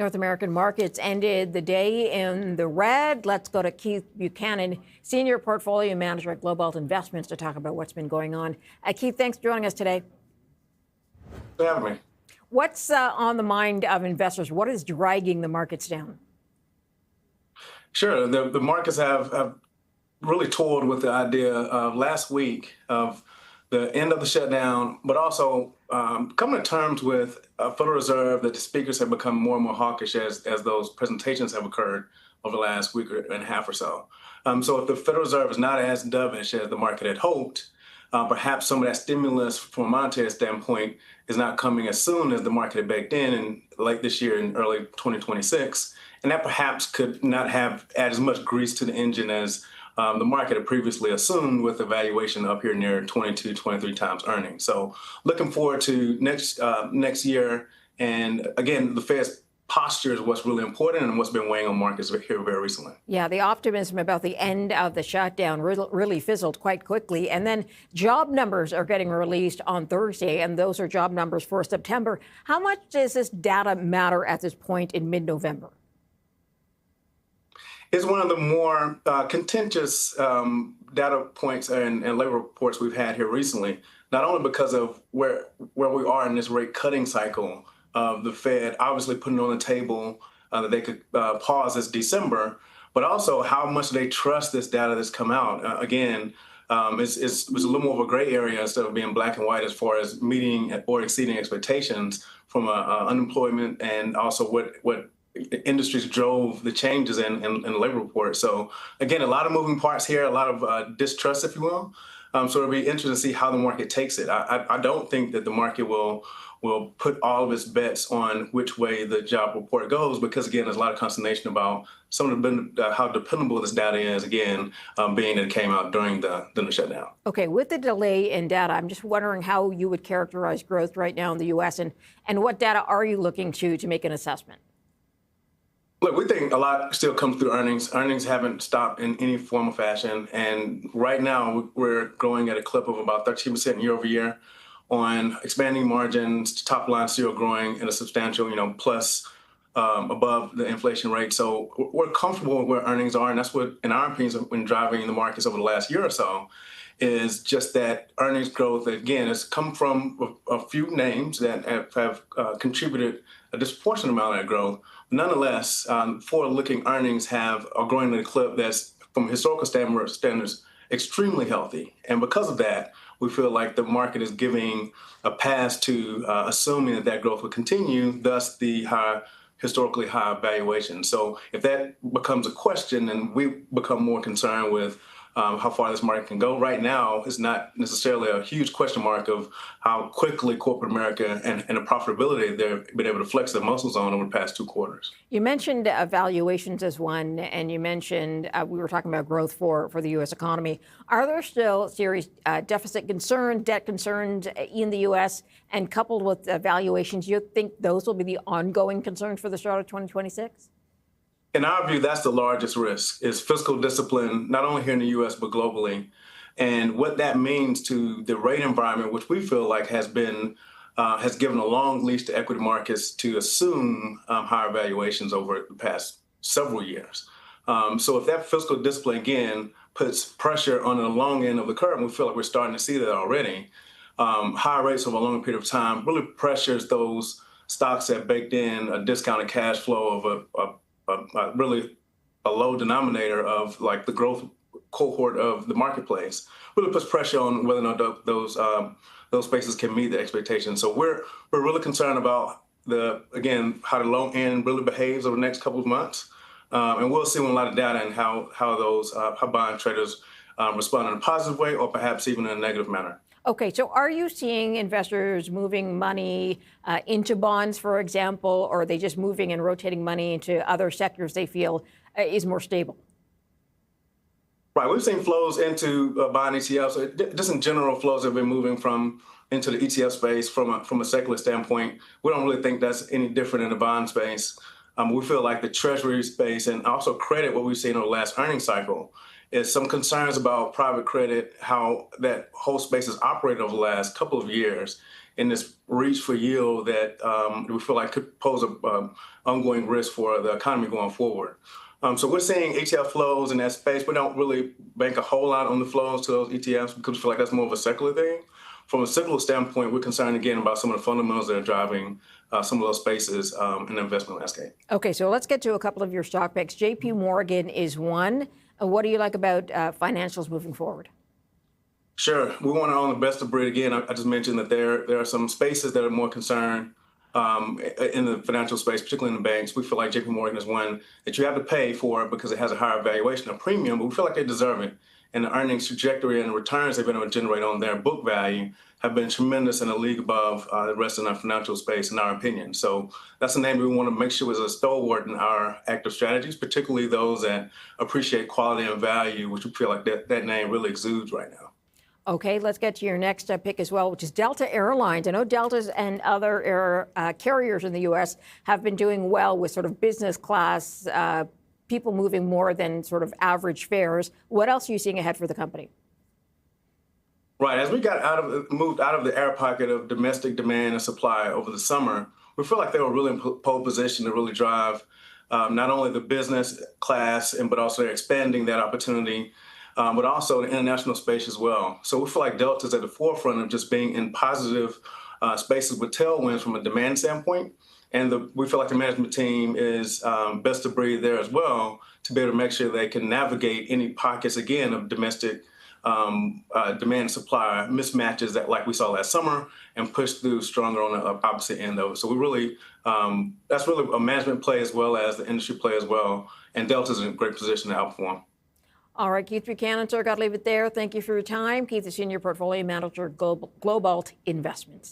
North American markets ended the day in the red. Let's go to Keith Buchanan, Senior Portfolio Manager at Globalt Investments, to talk about what's been going on. Keith, thanks for joining us today. Thanks for having me. What's on the mind of investors? What is dragging the markets down? Sure. The markets have really toyed with the idea of last week of the end of the shutdown, but also coming to terms with a Federal Reserve that the speakers have become more and more hawkish as those presentations have occurred over the last week and a half or so. So if the Federal Reserve is not as dovish as the market had hoped, perhaps some of that stimulus from a monetary standpoint is not coming as soon as the market had baked in late this year in early 2026. And that perhaps could not have added as much grease to the engine as the market had previously assumed, with the valuation up here near 22, 23 times earnings. So looking forward to next year. And again, the Fed's posture is what's really important and what's been weighing on markets here very recently. Yeah, the optimism about the end of the shutdown really fizzled quite quickly. And then job numbers are getting released on Thursday, and those are job numbers for September. How much does this data matter at this point in mid-November? It's one of the more contentious data points and labor reports we've had here recently, not only because of where we are in this rate cutting cycle of the Fed obviously putting on the table that they could pause this December, but also how much they trust this data that's come out. Again, it's a little more of a gray area instead of being black and white as far as meeting or exceeding expectations from unemployment and also what industries drove the changes in the labor report. So again, a lot of moving parts here, a lot of distrust, if you will. So it'll be interesting to see how the market takes it. I don't think that the market will put all of its bets on which way the job report goes, because again, there's a lot of consternation about some of how dependable this data is, again, being that it came out during the shutdown. Okay, with the delay in data, I'm just wondering how you would characterize growth right now in the U.S. and what data are you looking to make an assessment? Look, we think a lot still comes through earnings. Earnings haven't stopped in any form or fashion. And right now, we're growing at a clip of about 13% year over year on expanding margins, top line still growing at a substantial, plus above the inflation rate. So we're comfortable with where earnings are. And that's what, in our opinion, has been driving the markets over the last year or so, is just that earnings growth, again, has come from a few names that have contributed a disproportionate amount of that growth. Nonetheless, forward-looking earnings are growing at a clip that's, from historical standards, extremely healthy. And because of that, we feel like the market is giving a pass to assuming that growth will continue, thus the historically high valuation. So if that becomes a question, then we become more concerned with how far this market can go. Right now, it's not necessarily a huge question mark of how quickly corporate America and the profitability they've been able to flex their muscles on over the past 2 quarters. You mentioned valuations as one, and you mentioned we were talking about growth for the U.S. economy. Are there still serious deficit concerns, debt concerns in the U.S., and coupled with valuations, you think those will be the ongoing concerns for the start of 2026? In our view, that's the largest risk, is fiscal discipline, not only here in the U.S., but globally. And what that means to the rate environment, which we feel like has given a long leash to equity markets to assume higher valuations over the past several years. So if that fiscal discipline, again, puts pressure on the long end of the curve, and we feel like we're starting to see that already, higher rates over a longer period of time really pressures those stocks that baked in a discounted cash flow of really a low denominator of like the growth cohort of the marketplace, really puts pressure on whether or not those spaces can meet the expectations. So we're really concerned about how the low end really behaves over the next couple of months, and we'll see with a lot of data and how bond traders respond in a positive way or perhaps even in a negative manner. Okay, so are you seeing investors moving money into bonds, for example, or are they just moving and rotating money into other sectors they feel is more stable? Right, we've seen flows into bond ETFs. Just in general, flows have been moving into the ETF space from a secular standpoint. We don't really think that's any different in the bond space. We feel like the Treasury space and also credit, what we've seen over the last earnings cycle, is some concerns about private credit, how that whole space has operated over the last couple of years, in this reach for yield that we feel like could pose a ongoing risk for the economy going forward. So we're seeing ETF flows in that space. We don't really bank a whole lot on the flows to those ETFs because we feel like that's more of a secular thing. From a cyclical standpoint, we're concerned again about some of the fundamentals that are driving some of those spaces in the investment landscape. Okay, so let's get to a couple of your stock picks. JP Morgan is one. What do you like about financials moving forward? Sure. We want to own the best of breed. Again, I just mentioned that there are some spaces that are more concerned in the financial space, particularly in the banks. We feel like JP Morgan is one that you have to pay for because it has a higher valuation, a premium, but we feel like they deserve it. And the earnings trajectory and the returns they've been able to generate on their book value have been tremendous and a league above the rest of our financial space, in our opinion. So that's a name we want to make sure is a stalwart in our active strategies, particularly those that appreciate quality and value, which we feel like that name really exudes right now. Okay, let's get to your next pick as well, which is Delta Airlines. I know Delta's and other air carriers in the U.S. have been doing well with sort of business class, people moving more than sort of average fares. What else are you seeing ahead for the company? Right. As we moved out of the air pocket of domestic demand and supply over the summer, we feel like they were really in pole position to really drive not only the business class, but also they're expanding that opportunity, but also the international space as well. So we feel like Delta's at the forefront of just being in positive spaces with tailwinds from a demand standpoint. And we feel like the management team is best of breed there as well to be able to make sure they can navigate any pockets, again, of domestic demand and supply mismatches that like we saw last summer and push through stronger on the opposite end of it. So we really, that's really a management play as well as the industry play as well. And Delta's in a great position to outperform. All right, Keith Buchanan, sir, got to leave it there. Thank you for your time. Keith is Senior Portfolio Manager, Globalt Investments.